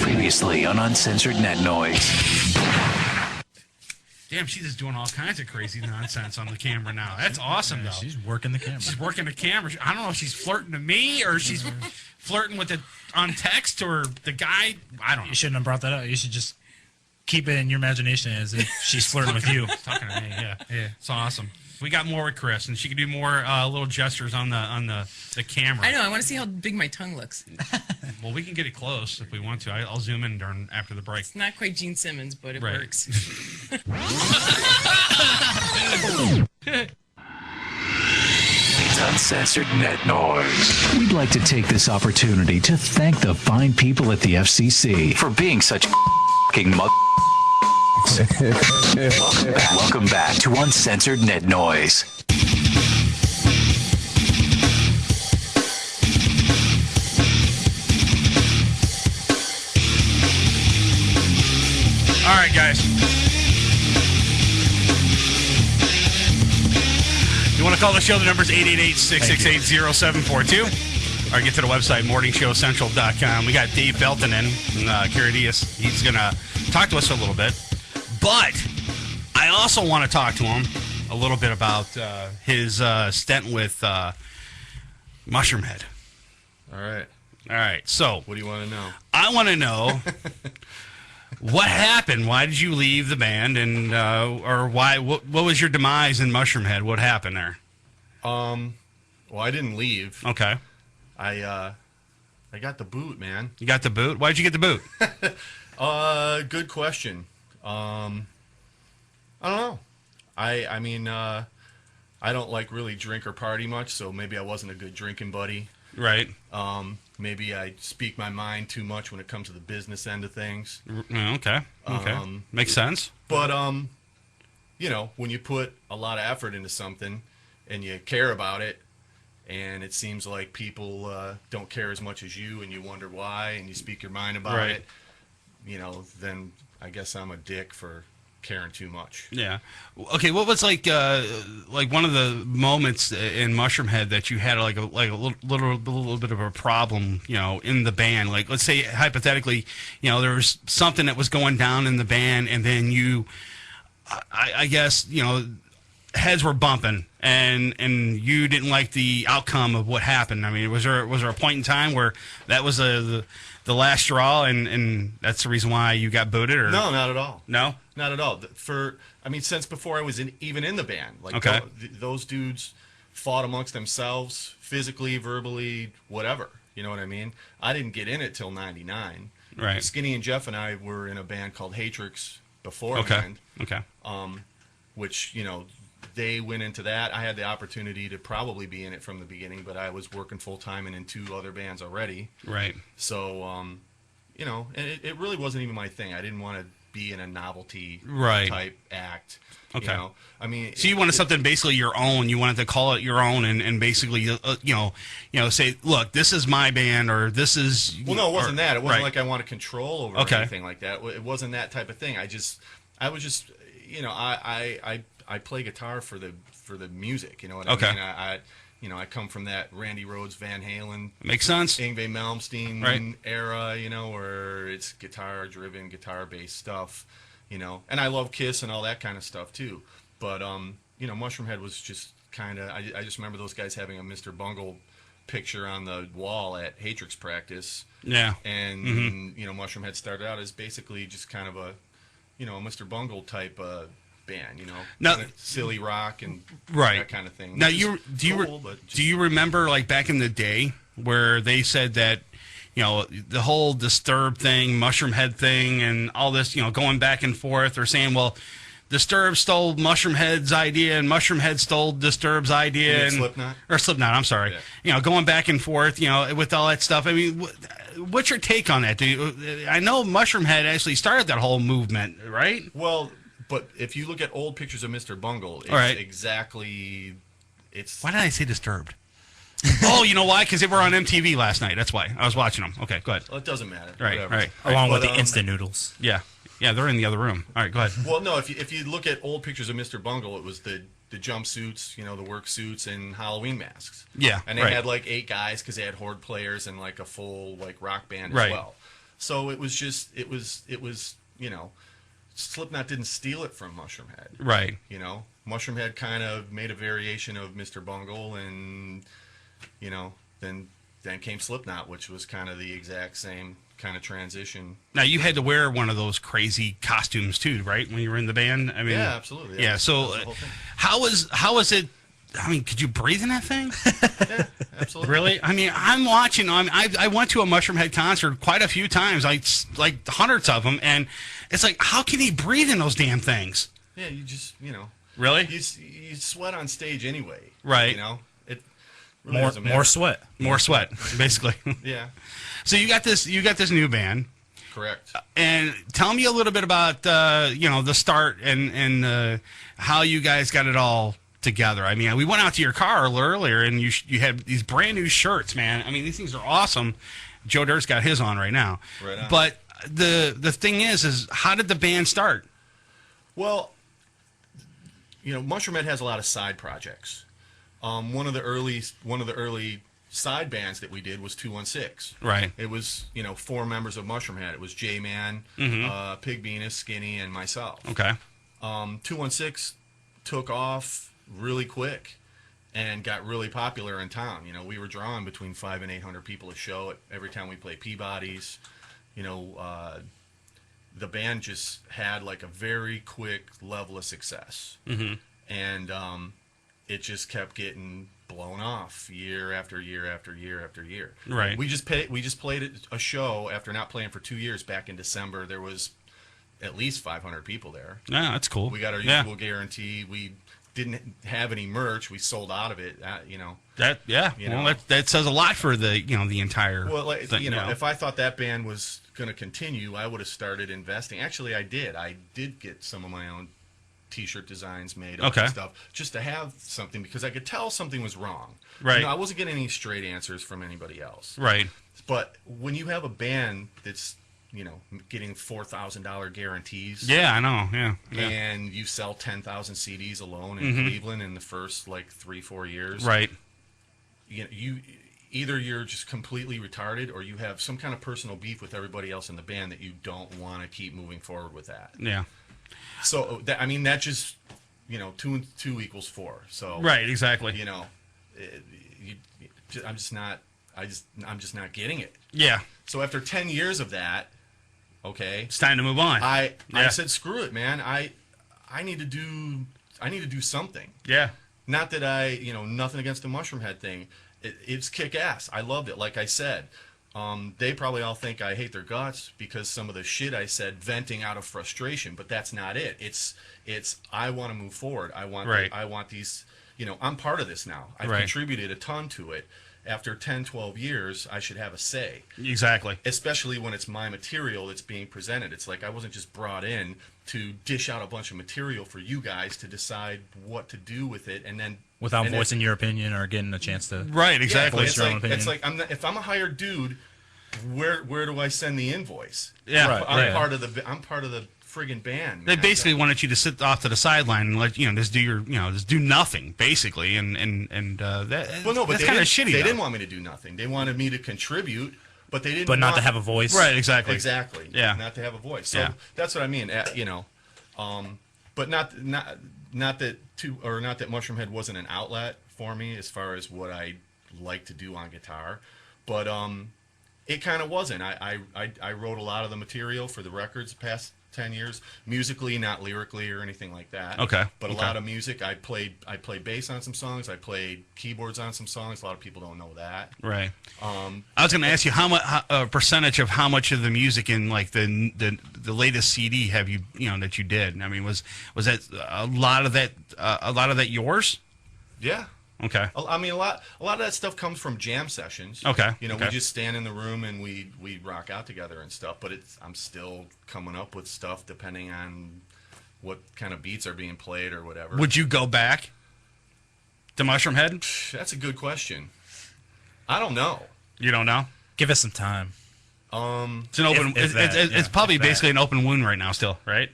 Previously on Uncensored Net Noise. Damn, she's just doing all kinds of crazy nonsense on the camera now. That's awesome, though. She's working the camera. She's working the camera. I don't know if she's flirting to me or she's flirting with it on text or the guy. I don't know. You shouldn't have brought that up. You should just keep it in your imagination as if she's flirting with you. Talking to me, yeah. It's awesome. We got more with Chris, and she can do more little gestures on the camera. I know. I want to see how big my tongue looks. Well, we can get it close if we want to. I'll zoom in after the break. It's not quite Gene Simmons, but it works. It's Uncensored Net Noise. We'd like to take this opportunity to thank the fine people at the FCC for being such f***ing mother. Welcome back to Uncensored Net Noise. All right, guys. You want to call the show? The number's 888-668-0742. Or get to the website, morningshowcentral.com. We got Dave Felton in, Kriadiaz. He's going to talk to us a little bit. But I also want to talk to him a little bit about his stint with Mushroomhead. All right. All right. So, what do you want to know? I want to know what happened. Why did you leave the band, and or why? What was your demise in Mushroomhead? What happened there? Well, I didn't leave. Okay. I got the boot, man. You got the boot. Why did you get the boot? Good question. I don't know. I mean, I don't like really drink or party much, so maybe I wasn't a good drinking buddy. Right. Maybe I speak my mind too much when it comes to the business end of things. Okay. Makes sense. But you know, when you put a lot of effort into something and you care about it, and it seems like people don't care as much as you, and you wonder why, and you speak your mind about it, you know, then I guess I'm a dick for caring too much. Yeah. Okay. What was like one of the moments in Mushroomhead that you had like a little bit of a problem, you know, in the band? Like, let's say hypothetically, you know, there was something that was going down in the band, and then you, I guess, you know, heads were bumping, and you didn't like the outcome of what happened. I mean, was there a point in time where that was the last straw, and that's the reason why you got booted? Or no, not at all. No, not at all. I mean, since before I was even in the band, like those dudes fought amongst themselves, physically, verbally, whatever. You know what I mean? I didn't get in it till '99. Right. Skinny and Jeff and I were in a band called Hatrix beforehand. Okay. Which, you know, they went into that. I had the opportunity to probably be in it from the beginning, but I was working full time and in two other bands already. Right. So, you know, and it really wasn't even my thing. I didn't want to be in a novelty type act. Okay. You know? I mean, so you wanted something basically your own. You wanted to call it your own, and basically, you know, say, look, this is my band, or this is. Well, no, it wasn't that. It wasn't like I wanted control over anything like that. It wasn't that type of thing. I was just, you know, I play guitar for the music. You know what I mean? You know, I come from that Randy Rhoads, Van Halen, makes sense, Yngwie Malmsteen era. You know, where it's guitar-driven, guitar-based stuff. You know, and I love Kiss and all that kind of stuff too. But you know, Mushroomhead was just kind of. I just remember those guys having a Mr. Bungle picture on the wall at Hatrix practice. Yeah. And you know, Mushroomhead started out as basically just kind of a, you know, a Mr. Bungle type band, you know, kind of silly rock and that kind of thing. Now, do you remember, like, back in the day where they said that, you know, the whole Disturbed thing, Mushroomhead thing, and all this, you know, going back and forth, or saying, well, Disturbed stole Mushroomhead's idea, and Mushroomhead stole Disturbed's idea, and Slipknot. I'm sorry, you know, going back and forth, you know, with all that stuff. I mean, what's your take on that? I know Mushroomhead actually started that whole movement, right? Well, but if you look at old pictures of Mr. Bungle, it's exactly. Why did I say Disturbed? Oh, you know why? Because they were on MTV last night. That's why I was watching them. Okay, go ahead. Well, it doesn't matter. Right. Along with the instant noodles. Yeah, they're in the other room. All right, go ahead. Well, no, if you look at old pictures of Mr. Bungle, it was the jumpsuits, you know, the work suits and Halloween masks. Yeah, and they had like 8 guys because they had horde players and like a full like rock band as well. So it was just it was Slipknot didn't steal it from Mushroomhead. Right. Mushroomhead kind of made a variation of Mr. Bungle, and then came Slipknot, which was kind of the exact same kind of transition. Now you had to wear one of those crazy costumes too, right? When you were in the band. I mean, yeah, absolutely. Yeah. So that's the whole thing. how was it? I mean, could you breathe in that thing? Yeah, absolutely. Really? I mean, I'm watching. I went to a Mushroomhead concert quite a few times, like hundreds of them, and it's like, how can he breathe in those damn things? Yeah, you just Really? you sweat on stage anyway. Right. It really doesn't matter. More sweat. More sweat, basically. Yeah. So you got this new band. Correct. And tell me a little bit about the start and how you guys got it all together. I mean, we went out to your car a little earlier, and you had these brand new shirts, man. I mean, these things are awesome. Joe Dirt's got his on right now. Right on. But the thing is how did the band start? Well, Mushroomhead has a lot of side projects. One of the early side bands that we did was 216. Right. It was 4 members of Mushroomhead. It was J-Man, Pig Venus, Skinny, and myself. Okay. 216 took off really quick and got really popular in town. We were drawing between 500 and 800 people a show every time we played Peabody's. The band just had like a very quick level of success. Mm-hmm. And it just kept getting blown off year after year after year after year. Right. We just played a show after not playing for 2 years back in December. There was at least 500 people there. Yeah, that's cool. We got our usual guarantee. We didn't have any merch. We sold out of it. That says a lot for the entire. Well, thing, if I thought that band was going to continue, I would have started investing. Actually, I did. I did get some of my own T-shirt designs made up and stuff just to have something, because I could tell something was wrong. Right. I wasn't getting any straight answers from anybody else. Right. But when you have a band that's getting $4,000 guarantees. Yeah, I know. Yeah. And you sell 10,000 CDs alone in Cleveland in the first 3-4 years. Right. You either you're just completely retarded, or you have some kind of personal beef with everybody else in the band that you don't want to keep moving forward with that. Yeah. So that just 2 and 2 equals 4. So right, exactly. I'm just not getting it. Yeah. So after 10 years of that, okay, it's time to move on. I said, screw it, man. I need to do something. Yeah. Not that nothing against the Mushroomhead thing. It's kick ass. I loved it. Like I said, they probably all think I hate their guts because some of the shit I said venting out of frustration, but that's not it. It's I want to move forward. I want these. I'm part of this now. I've contributed a ton to it. After 10, 12 years, I should have a say. Exactly. Especially when it's my material that's being presented. It's like I wasn't just brought in to dish out a bunch of material for you guys to decide what to do with it, and then without voicing your opinion or getting a chance to exactly. voice your own opinion. It's like if I'm a hired dude, where do I send the invoice? Yeah, I'm part of the friggin' band. They basically wanted you to sit off to the sideline and let just do your just do nothing basically, and that. Well, no, but that's kind of shitty. They didn't want me to do nothing. They wanted me to contribute, but they didn't. But not to have a voice. Right. Exactly. Exactly. Yeah. Not to have a voice. So that's what I mean. But not that Mushroomhead wasn't an outlet for me as far as what I like to do on guitar, but it kind of wasn't. I wrote a lot of the material for the records the past 10 years, musically, not lyrically or anything like that. Okay. But a lot of music. I played bass on some songs. I played keyboards on some songs. A lot of people don't know that. Right. I was going to ask you how much a percentage of how much of the music in the latest CD have you that you did? I mean, was that a lot of that yours? Yeah. Okay. I mean, a lot of that stuff comes from jam sessions. Okay. We just stand in the room and we rock out together and stuff. But I'm still coming up with stuff depending on what kind of beats are being played or whatever. Would you go back to Mushroomhead? That's a good question. I don't know. You don't know? Give us some time. It's an open. It's probably basically an open wound right now, still, right?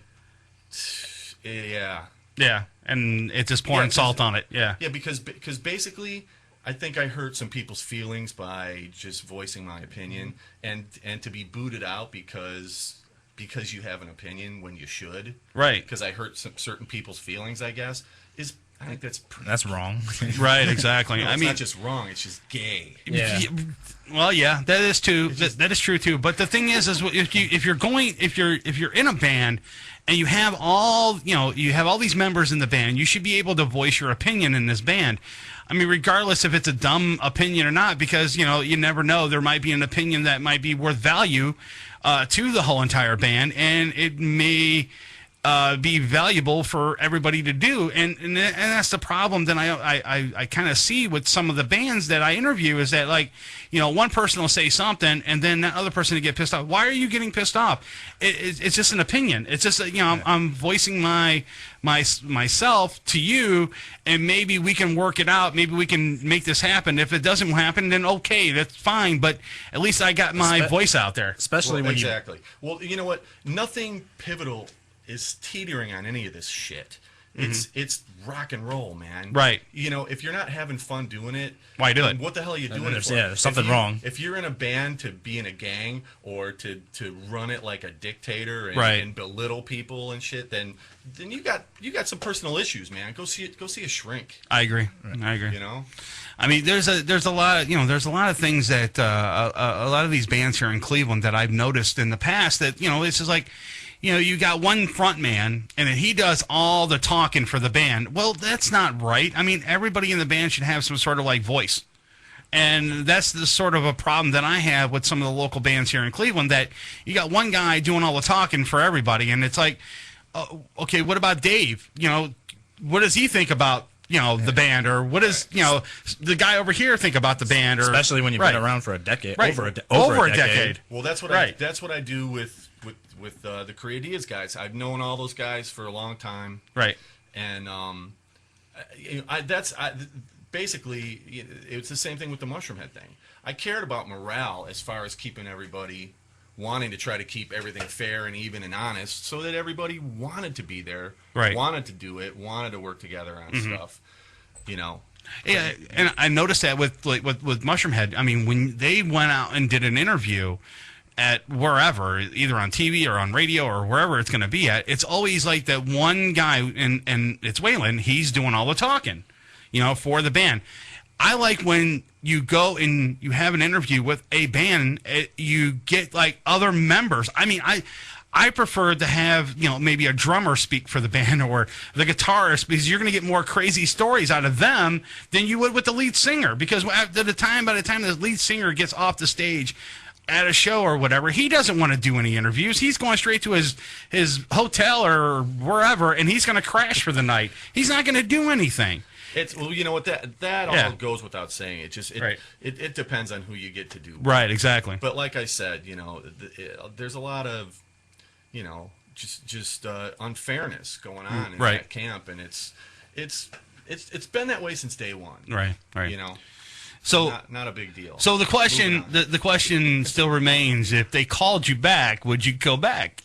Yeah. Yeah, and it's just pouring salt on it. Yeah. Yeah, because basically, I think I hurt some people's feelings by just voicing my opinion, and to be booted out because you have an opinion when you should. Right. Because I hurt certain people's feelings, I guess, I think That's wrong. Right, exactly. No, I it's mean, not just wrong; it's just gay. Yeah. Well, yeah, that is too. That is true too. But the thing is if you're in a band and you have all these members in the band, you should be able to voice your opinion in this band. I mean, regardless if it's a dumb opinion or not, because you never know. There might be an opinion that might be worth value to the whole entire band, and it may be valuable for everybody to do, and that's the problem that I kind of see with some of the bands that I interview, is that one person will say something and then that other person will get pissed off. Why are you getting pissed off? It's just an opinion. It's just I'm voicing myself to you, and maybe we can work it out. Maybe we can make this happen. If it doesn't happen, then okay, that's fine. But at least I got my voice out there. Especially when exactly. Well, you know what? Nothing pivotal is teetering on any of this shit. It's rock and roll, man. Right. If you're not having fun doing it, why do it? What the hell are you doing it for? There's something wrong. If you're in a band to be in a gang or to run it like a dictator and belittle people and shit, then you got some personal issues, man. Go see a shrink. I agree. I mean, there's a lot of things that a lot of these bands here in Cleveland that I've noticed in the past that it's just like. You got one front man, and then he does all the talking for the band. Well, that's not right. I mean, everybody in the band should have some sort of voice. And that's the sort of a problem that I have with some of the local bands here in Cleveland, that you got one guy doing all the talking for everybody, and it's like, okay, what about Dave? What does he think about the band, or what does the guy over here think about the band? Or especially when you've been around for a decade, over a decade. Well, that's what I do with the Kriadiaz guys. I've known all those guys for a long time, right? And basically it's the same thing with the Mushroomhead thing. I cared about morale as far as keeping everybody wanting to try to keep everything fair and even and honest, so that everybody wanted to be there, wanted to do it, wanted to work together on stuff. Yeah, and I noticed that with Mushroomhead. I mean, when they went out and did an interview at wherever, either on TV or on radio or wherever it's going to be at, it's always like that one guy, and it's Waylon, he's doing all the talking, for the band. I like when you go and you have an interview with a band, you get other members. I mean, I prefer to have, maybe a drummer speak for the band or the guitarist, because you're going to get more crazy stories out of them than you would with the lead singer. Because by the time the lead singer gets off the stage at a show or whatever, he doesn't want to do any interviews. He's going straight to his hotel or wherever, and he's going to crash for the night. He's not going to do anything. You know what, that all goes without saying. It depends on who you get to do. Right, exactly. But like I said, there's a lot of just unfairness going on in that camp, and it's been that way since day one. Right. So not a big deal. So the question still remains: if they called you back, would you go back?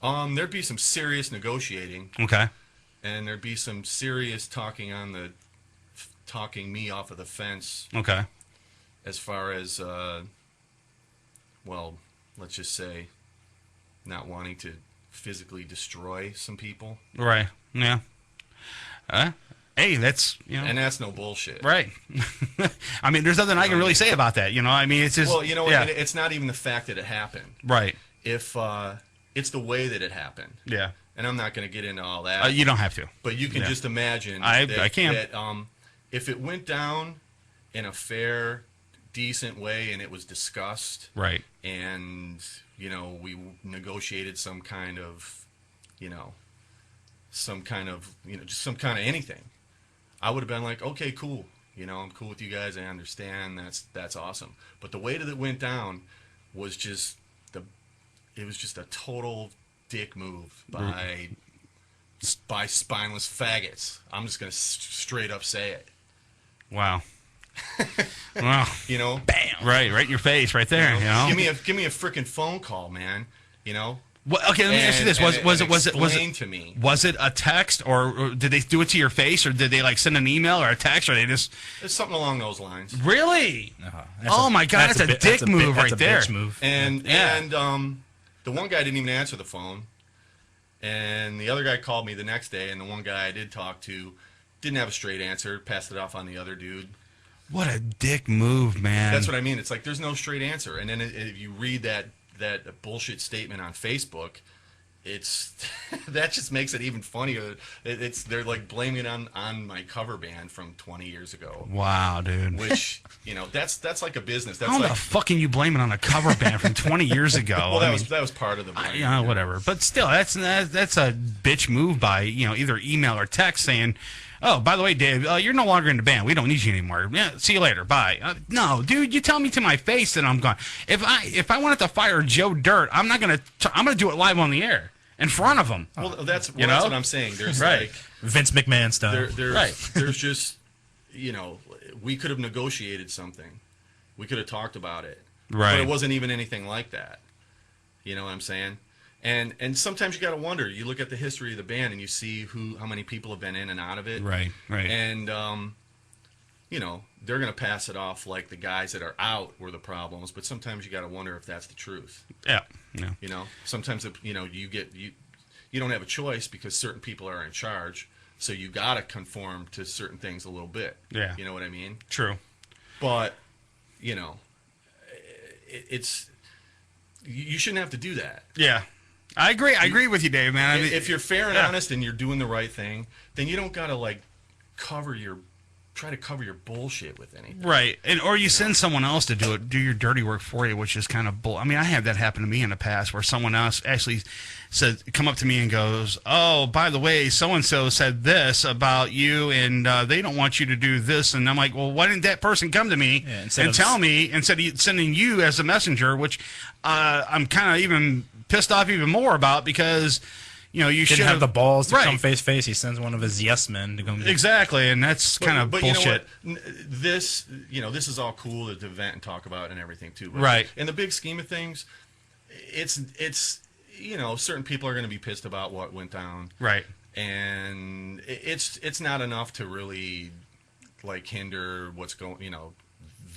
There'd be some serious negotiating. Okay. And there'd be some serious talking me off of the fence. Okay. As far as let's just say, not wanting to physically destroy some people. Right. Yeah. Hey, that's and that's no bullshit, right? I mean, there's nothing I can really say about that. I mean, it's just it's not even the fact that it happened, right? If it's the way that it happened, yeah. And I'm not going to get into all that. You don't have to, but you can just imagine. I can. That, if it went down in a fair, decent way, and it was discussed, right? And we negotiated some kind of just some kind of anything, I would have been like, okay, cool. I'm cool with you guys. I understand. That's awesome. But the way that it went down was just a total dick move by spineless faggots. I'm just gonna straight up say it. Wow. Wow. Bam. Right in your face, right there. Give me a freaking phone call, man. Well, okay, let me ask you this: was it explained to me? Was it a text, or did they do it to your face, or did they like send an email or a text, or they just? It's something along those lines. Really? Oh my God, that's a dick move right there. Bitch move. And the one guy didn't even answer the phone, and the other guy called me the next day, and the one guy I did talk to didn't have a straight answer, passed it off on the other dude. What a dick move, man. That's what I mean. It's like there's no straight answer, and then if you read that bullshit statement on Facebook, it's that just makes it even funnier. They're like blaming it on my cover band from 20 years ago. Wow, dude. Which that's like a business. That's How like, the fuck can you blame it on a cover band from 20 years ago? Well, that was part of the blame. Yeah, whatever. But still, that's a bitch move by either email or text saying, "Oh, by the way, Dave, you're no longer in the band. We don't need you anymore. Yeah, see you later. Bye." No, dude, you tell me to my face that I'm gone. If I wanted to fire Joe Dirt, I'm gonna do it live on the air in front of him. Well, that's what I'm saying. There's like Vince McMahon style. There's just we could have negotiated something. We could have talked about it. Right. But it wasn't even anything like that. You know what I'm saying? And sometimes you got to wonder. You look at the history of the band and you see how many people have been in and out of it. Right. And they're going to pass it off like the guys that are out were the problems. But sometimes you got to wonder if that's the truth. Yeah. Sometimes you don't have a choice because certain people are in charge. So you got to conform to certain things a little bit. Yeah. You know what I mean? True. But it's you shouldn't have to do that. Yeah. I agree with you, Dave, man. I mean, if you're fair and honest and you're doing the right thing, then you don't got to try to cover your bullshit with anything. Right. Or you send someone else to do your dirty work for you, which is kind of bull. I mean, I had that happen to me in the past where someone else actually come up to me and goes, "Oh, by the way, so-and-so said this about you, and they don't want you to do this." And I'm like, "Well, why didn't that person come to me and tell me instead of sending you as a messenger," which I'm kind of even pissed off even more about because you should have the balls to come face to face. He sends one of his yes men to come. Exactly, and that's kind of bullshit. You know what? This is all cool to vent and talk about and everything too. But right. In the big scheme of things, it's certain people are going to be pissed about what went down. Right. And it's not enough to really hinder what's going.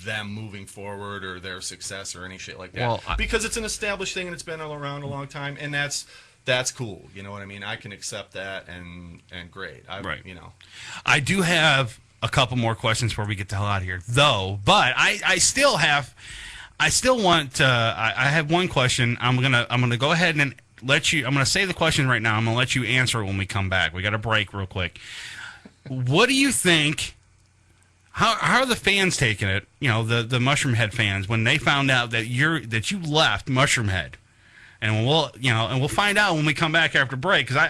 Them moving forward or their success or any shit like that. Well, because it's an established thing and it's been around a long time, and that's cool. You know what I mean? I can accept that and great. Right. I do have a couple more questions before we get the hell out of here, though. But I still want. I have one question. I'm gonna go ahead and let you. I'm gonna say the question right now. I'm gonna let you answer it when we come back. We got a break real quick. What do you think? How are the fans taking it? The Mushroomhead fans when they found out that you left Mushroomhead, and we'll find out when we come back after break. Because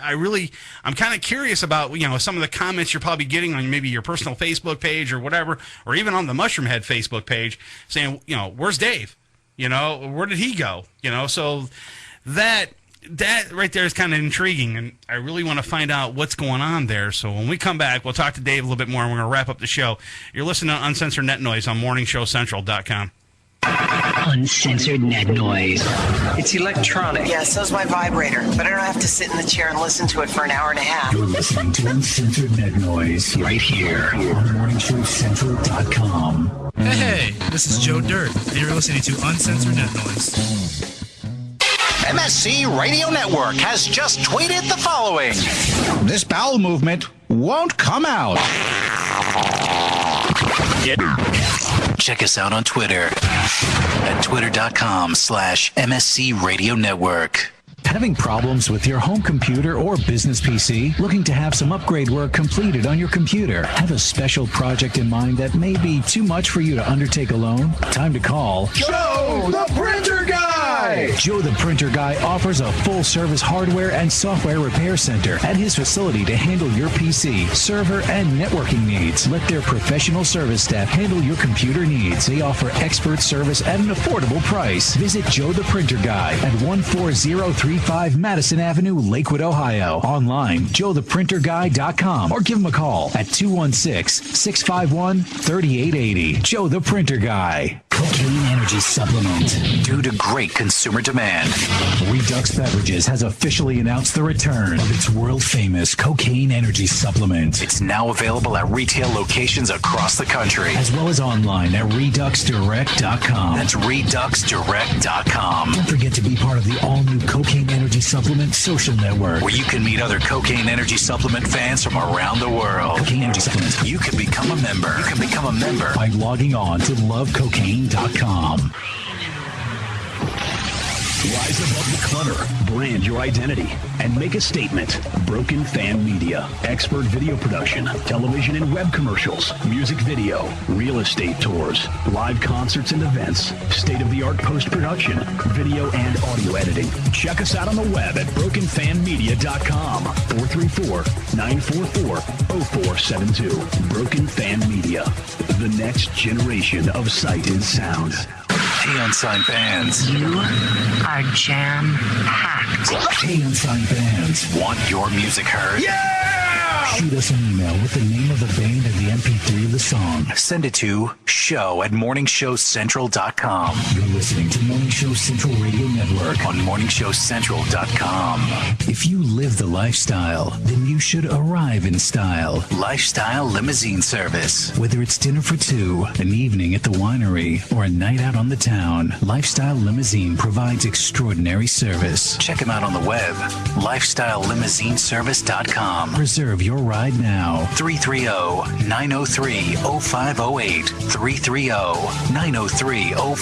I'm kind of curious about some of the comments you're probably getting on maybe your personal Facebook page or whatever, or even on the Mushroomhead Facebook page, saying where's Dave? Where did he go? So that right there is kind of intriguing, and I really want to find out what's going on there. So when we come back, we'll talk to Dave a little bit more, and we're going to wrap up the show. You're listening to Uncensored Net Noise on MorningShowCentral.com. Uncensored Net Noise. It's electronic. Yeah, so's my vibrator, but I don't have to sit in the chair and listen to it for an hour and a half. You're listening to Uncensored Net Noise right here on MorningShowCentral.com. Hey, this is Joe Dirt, and you're listening to Uncensored Net Noise. MSC Radio Network has just tweeted the following. This bowel movement won't come out. Check us out on Twitter at twitter.com/MSC Radio Network. Having problems with your home computer or business PC? Looking to have some upgrade work completed on your computer? Have a special project in mind that may be too much for you to undertake alone? Time to call Joe the Printer Guy! Joe the Printer Guy offers a full-service hardware and software repair center at his facility to handle your PC, server, and networking needs. Let their professional service staff handle your computer needs. They offer expert service at an affordable price. Visit Joe the Printer Guy at 14035 Madison Avenue, Lakewood, Ohio. Online, joetheprinterguy.com, or give him a call at 216-651-3880. Joe the Printer Guy. Cocaine Energy Supplement. Due to great consumer demand, Redux Beverages has officially announced the return of its world-famous Cocaine Energy Supplement. it's now available at retail locations across the country. As well as online at ReduxDirect.com. That's ReduxDirect.com, Don't forget to be part of the all-new Cocaine Energy Supplement social network. where you can meet other Cocaine Energy Supplement fans from around the world. Cocaine Energy Supplement. You can become a member. By logging on to lovecocaine.com. Rise above the clutter, brand your identity, and make a statement. Broken Fan Media. Expert video production, television and web commercials, music video, real estate tours, live concerts and events, state-of-the-art post-production, video and audio editing. Check us out on the web at brokenfanmedia.com. 434-944-0472. Broken Fan Media. The next generation of sight and sound. Hey, Unsigned fans. You are jam-packed. Hey, Unsigned fans. Want your music heard? Shoot us an email with the name of the band and the MP3 of the song. Send it to show@morningshowcentral.com. You're listening to Morning Show Central Radio Network. On morningshowcentral.com. If you live the lifestyle, then you should arrive in style. Lifestyle limousine service. Whether it's dinner for two, an evening at the winery, or a night out on the town, Lifestyle Limousine provides extraordinary service. Check them out on the web. lifestylelimousineservice.com. Reserve your ride now. 330-903-0508.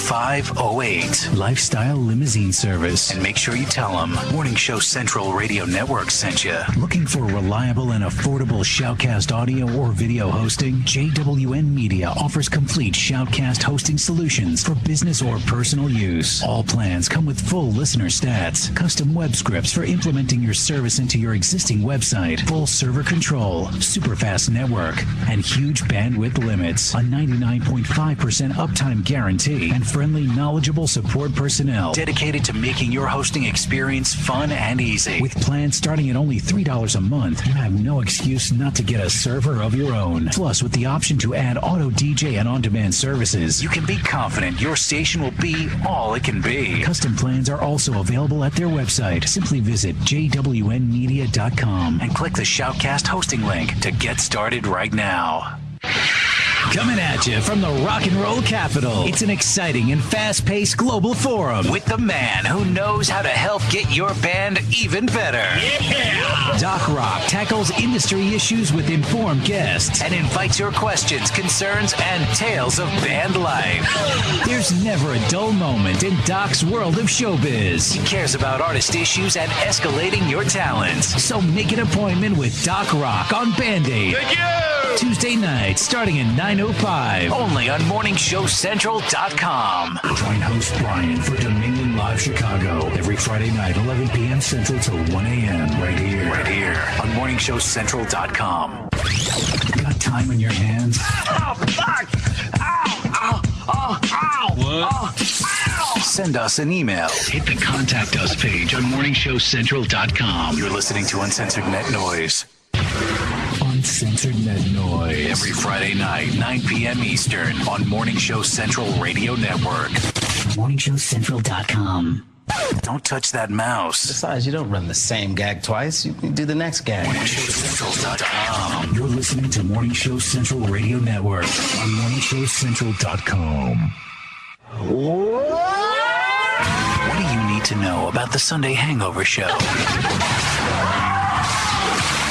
330-903-0508. Lifestyle Limousine Service. And make sure you tell them Morning Show Central Radio Network sent you. Looking for reliable and affordable Shoutcast audio or video hosting? JWN Media offers complete Shoutcast hosting solutions for business or personal use. All plans come with full listener stats, custom web scripts for implementing your service into your existing website, full server control, super fast network, and huge bandwidth limits, a 99.5% uptime guarantee, and friendly, knowledgeable support personnel Dedicated to making your hosting experience fun and easy. with plans starting at only $3 a month. You have no excuse not to get a server of your own. Plus, with the option to add auto DJ and on-demand services, You can be confident your station will be all it can be. custom plans are also available at their website. Simply visit jwnmedia.com. And click the Shoutcast hosting link to get started right now. Coming at you from the rock and roll capital, it's an exciting and fast-paced global forum With the man who knows how to help get your band even better. Doc Rock tackles industry issues with informed guests. And invites your questions, concerns, and tales of band life. There's never a dull moment in Doc's world of showbiz. He cares about artist issues and escalating your talents. So make an appointment with Doc Rock on Band-Aid. Thank you. Tuesday night, starting at 9:05. Only on morningshowcentral.com. Join host Brian for Dominion Live Chicago every Friday night, 11 p.m. Central till 1 a.m. right here. Right here on morningshowcentral.com. Got time on your hands? Send us an email. Hit the Contact Us page on morningshowcentral.com. You're listening to Uncensored Net Noise. Uncensored Net Noise. Every Friday night, 9 p.m. Eastern on Morning Show Central Radio Network. MorningshowCentral.com. Don't touch that mouse. Besides, you don't run the same gag twice. You can do the next gag. MorningShowCentral.com. You're listening to Morning Show Central Radio Network on MorningShowCentral.com. What do you need to know about the Sunday Hangover Show?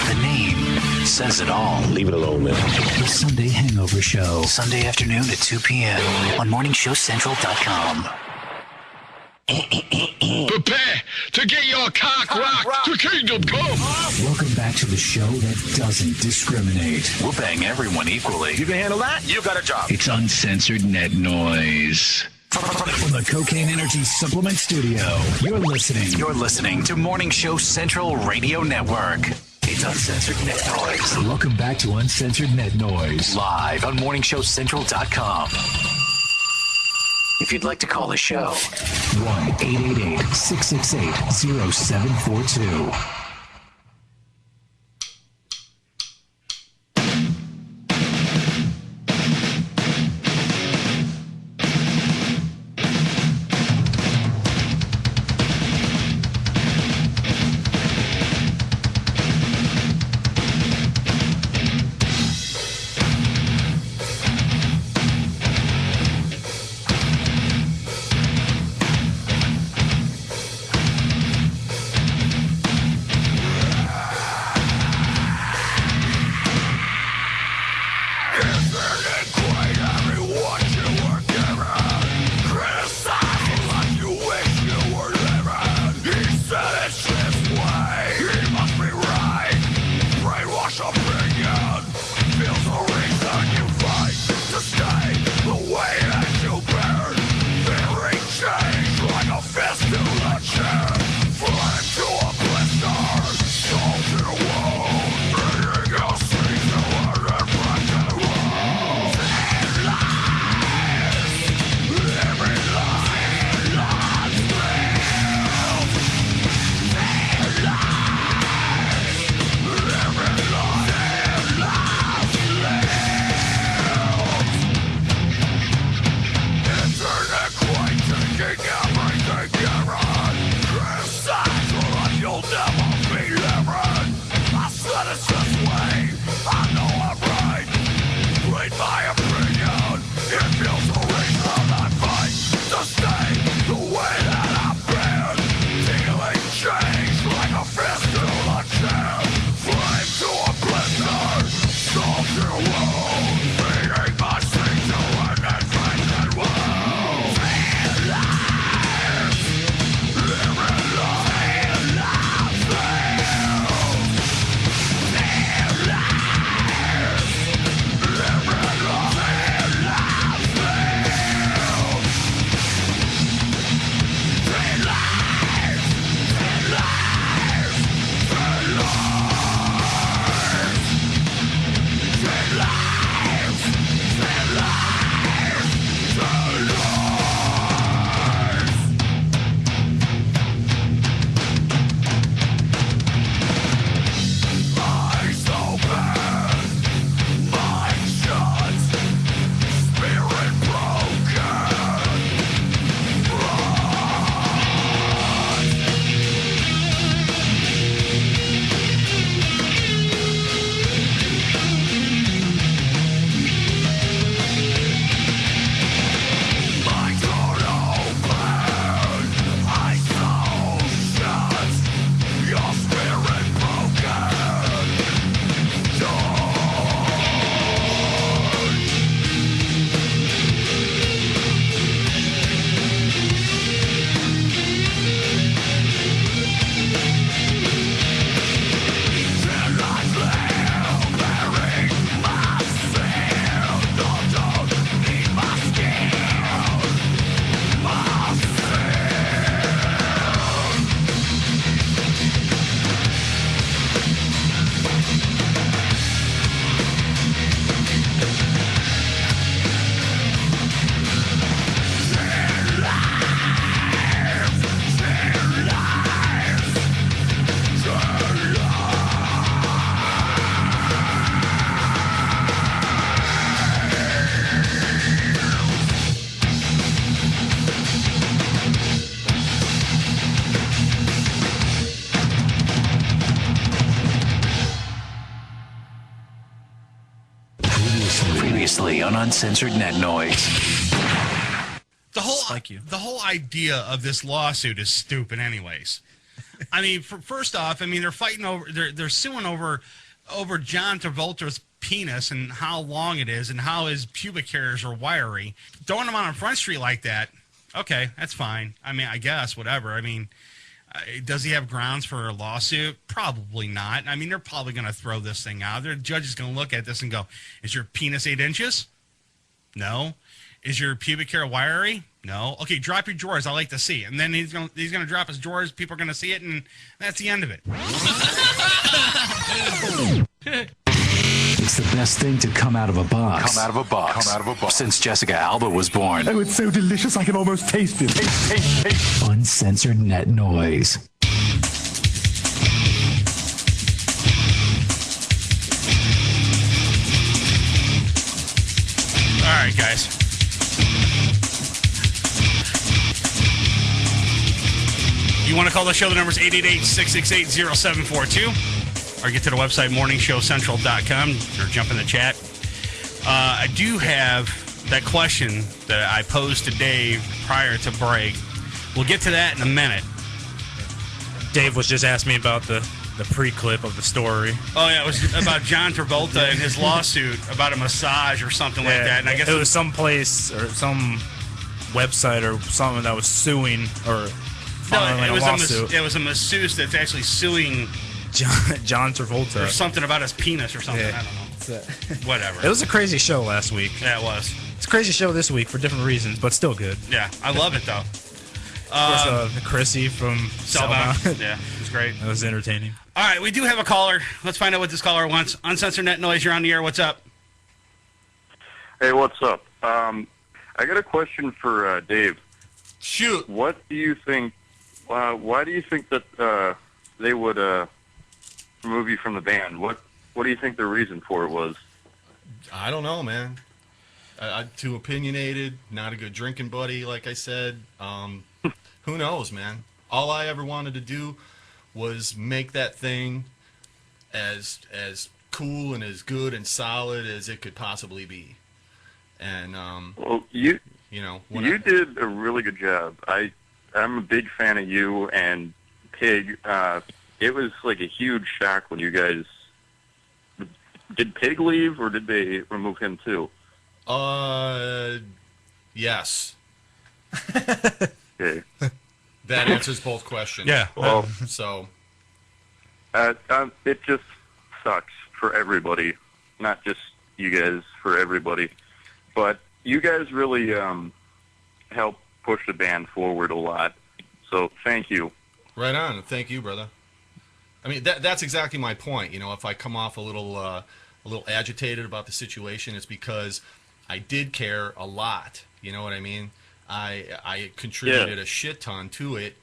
The name says it all. Leave it alone, man. The Sunday Hangover Show. Sunday afternoon at 2 p.m. on morningshowcentral.com. Prepare to get your cock rocked to kingdom come. Welcome back to the show that doesn't discriminate. We'll bang everyone equally. You can handle that? You got a job. It's Uncensored Net Noise. From the Cocaine Energy Supplement Studio, you're listening to Morning Show Central Radio Network. It's Uncensored Net Noise. Welcome back to Uncensored Net Noise. Live on morningshowcentral.com. If you'd like to call the show, 1-888-668-0742. Uncensored Net Noise. The whole idea of this lawsuit is stupid, anyways. I mean, first off, I mean they're fighting over, they're suing over John Travolta's penis and how long it is and how his pubic hairs are wiry. Throwing him on Front Street like that, okay, that's fine. I mean, I guess whatever. I mean, does he have grounds for a lawsuit? Probably not. I mean, they're probably going to throw this thing out. The judge is going to look at this and go, "Is your penis 8 inches? No. Is your pubic hair wiry? No. Okay, drop your drawers. I like to see it." And then he's gonna drop his drawers. People are gonna see it, and that's the end of it. It's the best thing to come out of a box. Come out of a box. Come out of a box. Since Jessica Alba was born. Oh, it's so delicious I can almost taste it. Taste. Uncensored Net Noise. All right, guys. You want to call the show? The number is 888-668-0742. Or get to the website, morningshowcentral.com, or jump in the chat. I do have that question that I posed to Dave prior to break. We'll get to that in a minute. Dave was just asking me about the pre-clip of the story. Oh, yeah, it was about John Travolta and his lawsuit about a massage or something like that. And I guess it was some place or some website or something that was suing or filing a lawsuit. It was a masseuse that's actually suing John Travolta. Or something about his penis or something. Yeah. I don't know. Whatever. It was a crazy show last week. Yeah, it was. It's a crazy show this week for different reasons, but still good. Yeah, I love it, though. Of course, Chrissy from Cellbound. Yeah, it was great. That was entertaining. All right, we do have a caller. Let's find out what this caller wants. Uncensored Net Noise, you're on the air. What's up? Hey, what's up? I got a question for Dave. Shoot. What do you think? Why do you think that they would remove you from the band? What do you think the reason for it was? I don't know, man. Too opinionated, not a good drinking buddy, like I said. Who knows, man? All I ever wanted to do was make that thing as cool and as good and solid as it could possibly be. And well, you did a really good job. I'm a big fan of you and Pig. It was like a huge shock when you guys did Pig leave or did they remove him too? Yes. Okay. That answers both questions. Yeah. Well, so it just sucks for everybody, not just you guys, for everybody. But you guys really helped push the band forward a lot. So thank you. Right on. Thank you, brother. I mean, that's exactly my point. You know, if I come off a little agitated about the situation, it's because I did care a lot. You know what I mean? I contributed a shit ton to it,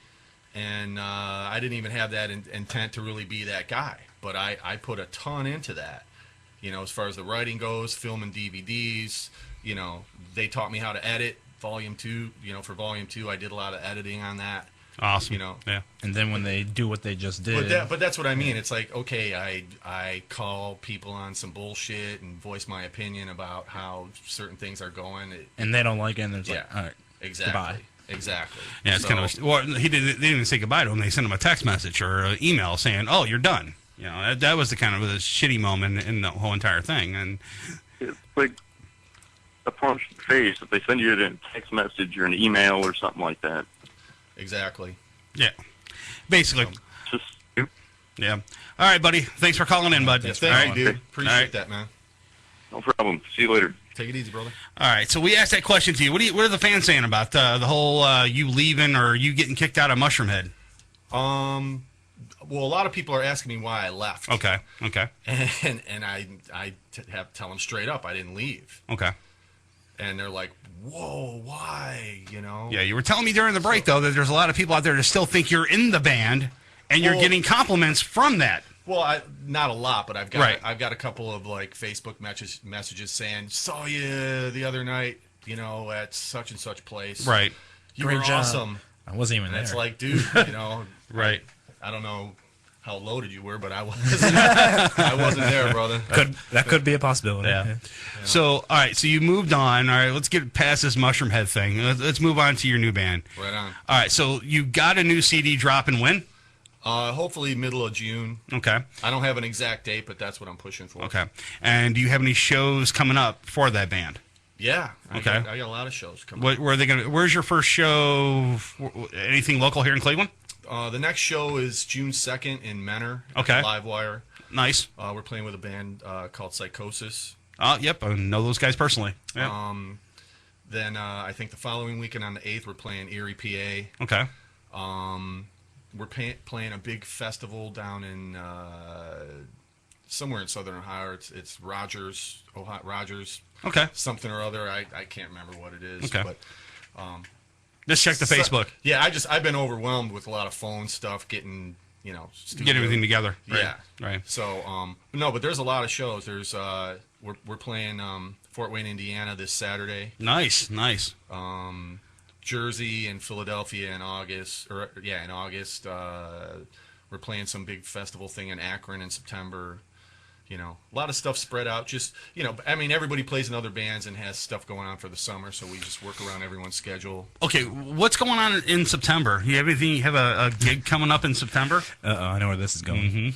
and I didn't even have that intent to really be that guy. But I put a ton into that. You know, as far as the writing goes, filming DVDs. You know, they taught me how to edit. Volume 2. You know, for Volume 2, I did a lot of editing on that. Awesome. You know, yeah. And then when they do what they just did, but that's what I mean. It's like, okay, I call people on some bullshit and voice my opinion about how certain things are going, and they don't like it. And it's yeah, like, all right, exactly, goodbye. Exactly. Yeah, it's kind of. Well, they didn't even say goodbye to him. They sent him a text message or an email saying, "Oh, you're done." You know, that was the kind of a shitty moment in the whole entire thing. And it's like a punch in the face if they send you a text message or an email or something like that. Exactly. Yeah. Basically. Yeah. All right, buddy. Thanks for calling in, bud. Yeah, thank you, dude. Appreciate that, man. No problem. See you later. Take it easy, brother. All right. So we asked that question to you. What are the fans saying about the whole you leaving or you getting kicked out of Mushroomhead? Well, a lot of people are asking me why I left. Okay. And I have to tell them straight up I didn't leave. Okay. And they're like, whoa, why? You know? Yeah, you were telling me during the break, though, that there's a lot of people out there that still think you're in the band, and you're getting compliments from that. Well, not a lot, but I've got a couple of like Facebook messages saying, saw you the other night, you know, at such and such place. Right. You were awesome. I wasn't even there. It's like, dude, you know. Right. I don't know how loaded you were, but I wasn't. I wasn't there, brother. That could be a possibility. Yeah. So, all right. So you moved on. All right. Let's get past this Mushroomhead thing. Let's move on to your new band. Right on. All right. So you got a new CD dropping when? Hopefully middle of June. Okay. I don't have an exact date, but that's what I'm pushing for. Okay. And do you have any shows coming up for that band? Yeah. Okay. I got a lot of shows coming up. Where are they gonna? Where's your first show? Anything local here in Cleveland? The next show is June 2nd in Menor. Okay. Livewire. Nice. We're playing with a band called Psychosis. Yep. I know those guys personally. Yep. Then I think the following weekend on the 8th, we're playing Erie, PA. Okay. We're playing a big festival down in somewhere in Southern Ohio. It's Rogers, Ohio, Rogers. Okay. Something or other. I can't remember what it is. Okay. But just check the Facebook. Yeah, I've been overwhelmed with a lot of phone stuff, getting get everything together. Right. Yeah. Right. So but there's a lot of shows. There's we're playing Fort Wayne, Indiana this Saturday. Nice. Jersey and Philadelphia in August. In August. We're playing some big festival thing in Akron in September. A lot of stuff spread out. Just, everybody plays in other bands and has stuff going on for the summer, so we just work around everyone's schedule. Okay, what's going on in September? You have anything? You have a gig coming up in September? I know where this is going.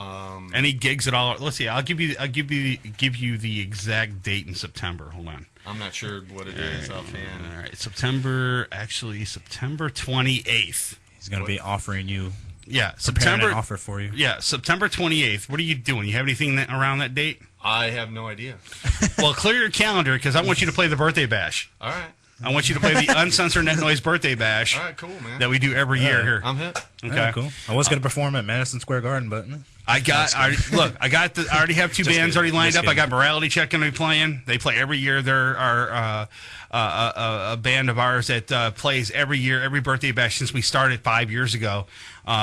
Mm-hmm. Any gigs at all? Let's see. I'll give you the exact date in September. Hold on. I'm not sure what it is offhand. All right, September 28th. He's going to be offering you. Yeah, September. An offer for you. Yeah, September 28th. What are you doing? You have anything around that date? I have no idea. Well, clear your calendar because I want you to play the birthday bash. All right. I want you to play the Uncensored Net Noise birthday bash. All right, cool, man. That we do every year here. I'm hip. Okay, yeah, cool. I was going to perform at Madison Square Garden, but I already have two bands already lined up. I got Morality Check going to be playing. They play every year. They're a band of ours that plays every year, every birthday bash since we started 5 years ago.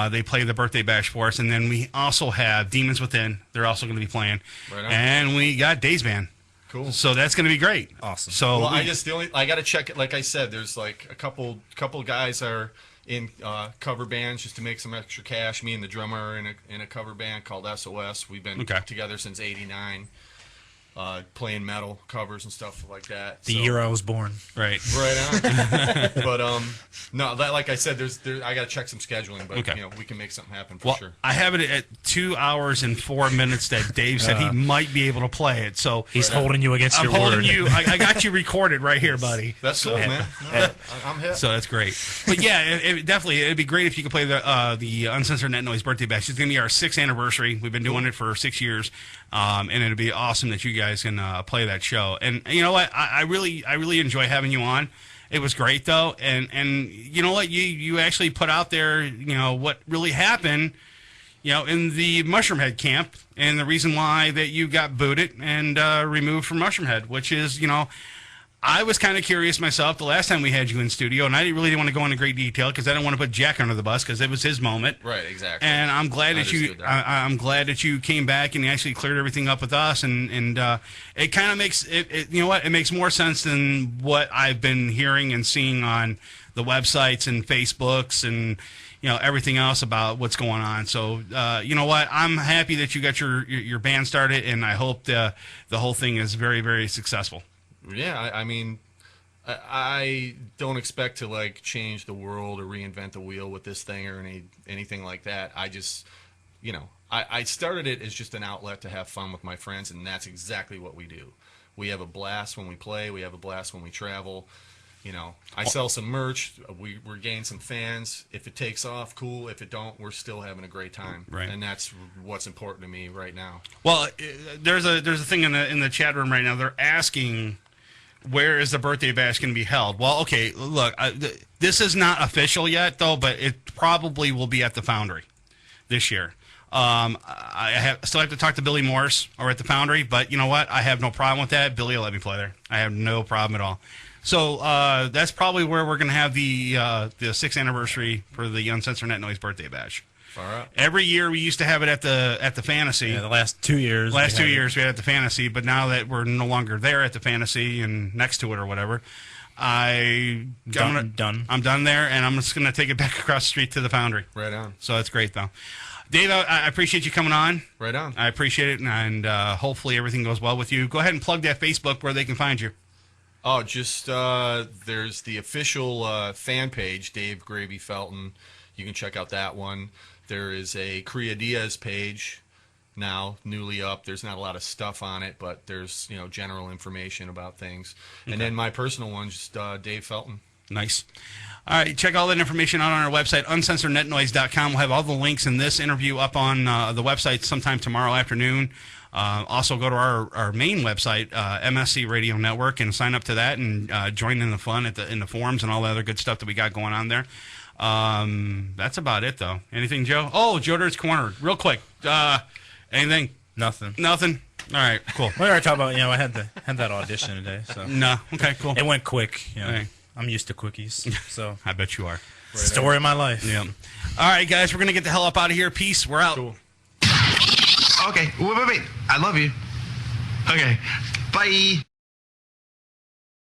They play the birthday bash for us, and then we also have Demons Within. They're also going to be playing, right on. And we got Days Band. Cool. So that's going to be great. Awesome. So I got to check it. Like I said, there's like a couple guys are in cover bands just to make some extra cash. Me and the drummer are in a cover band called S.o.s. We've been together since '89. Playing metal covers and stuff like that. The year I was born. Right. Right on. But no, like I said, I got to check some scheduling, but we can make something happen for sure. I have it at 2 hours and 4 minutes that Dave said he might be able to play it. So he's holding you against your word. I'm holding you. I got you recorded right here, buddy. That's cool, man. I'm hip. So that's great. But yeah, it'd be great if you could play the Uncensored Net Noise birthday bash. It's going to be our 6th anniversary. We've been doing it for 6 years. And it'd be awesome that you guys can play that show. And you know what? I really enjoy having you on. It was great though, and you know what? You actually put out there what really happened, in the Mushroomhead camp, and the reason why that you got booted and removed from Mushroomhead, which is I was kind of curious myself the last time we had you in studio, and I really didn't want to go into great detail because I didn't want to put Jack under the bus because it was his moment. Right, exactly. And I'm glad I'm glad that you came back and you actually cleared everything up with us, and it kind of makes it. It makes more sense than what I've been hearing and seeing on the websites and Facebooks and everything else about what's going on. So you know what? I'm happy that you got your band started, and I hope the whole thing is very, very successful. Yeah, I mean, I don't expect to change the world or reinvent the wheel with this thing or anything like that. I just, I started it as just an outlet to have fun with my friends, and that's exactly what we do. We have a blast when we play. We have a blast when we travel. I sell some merch. We're gaining some fans. If it takes off, cool. If it don't, we're still having a great time. Right. And that's what's important to me right now. Well, there's a thing in the chat room right now. They're asking, where is the birthday bash going to be held? Well, okay, look, this is not official yet, though, but it probably will be at the Foundry this year. I still have to talk to Billy Morris or at the Foundry, but you know what? I have no problem with that. Billy will let me play there. I have no problem at all. So that's probably where we're going to have the 6th anniversary for the Uncensored Net Noise birthday bash. All right. Every year we used to have it at the Fantasy. Yeah, the last 2 years. We had it at the Fantasy, but now that we're no longer there at the Fantasy and next to it or whatever, I'm done there, and I'm just going to take it back across the street to the Foundry. Right on. So that's great, though. Dave, I appreciate you coming on. Right on. I appreciate it, and hopefully everything goes well with you. Go ahead and plug that Facebook where they can find you. Oh, just there's the official fan page, Dave Gravy Felton. You can check out that one. There is a Kriadiaz page now, newly up. There's not a lot of stuff on it, but there's general information about things. And then my personal one's just Dave Felton. Nice. All right, check all that information out on our website, uncensorednetnoise.com. We'll have all the links in this interview up on the website sometime tomorrow afternoon. Also, go to our main website, MSC Radio Network, and sign up to that and join in the fun in the forums and all the other good stuff that we got going on there. That's about it, though. Anything, Joe? Oh, Joe Dirt's Corner. Real quick. Anything? Nothing. Nothing? All right, cool. We already talked about, I had that audition today. So. No. Okay, cool. It went quick. Right. I'm used to quickies. So I bet you are. Story of my life. Yeah. All right, guys, we're going to get the hell up out of here. Peace. We're out. Cool. Okay. Wait. I love you. Okay. Bye.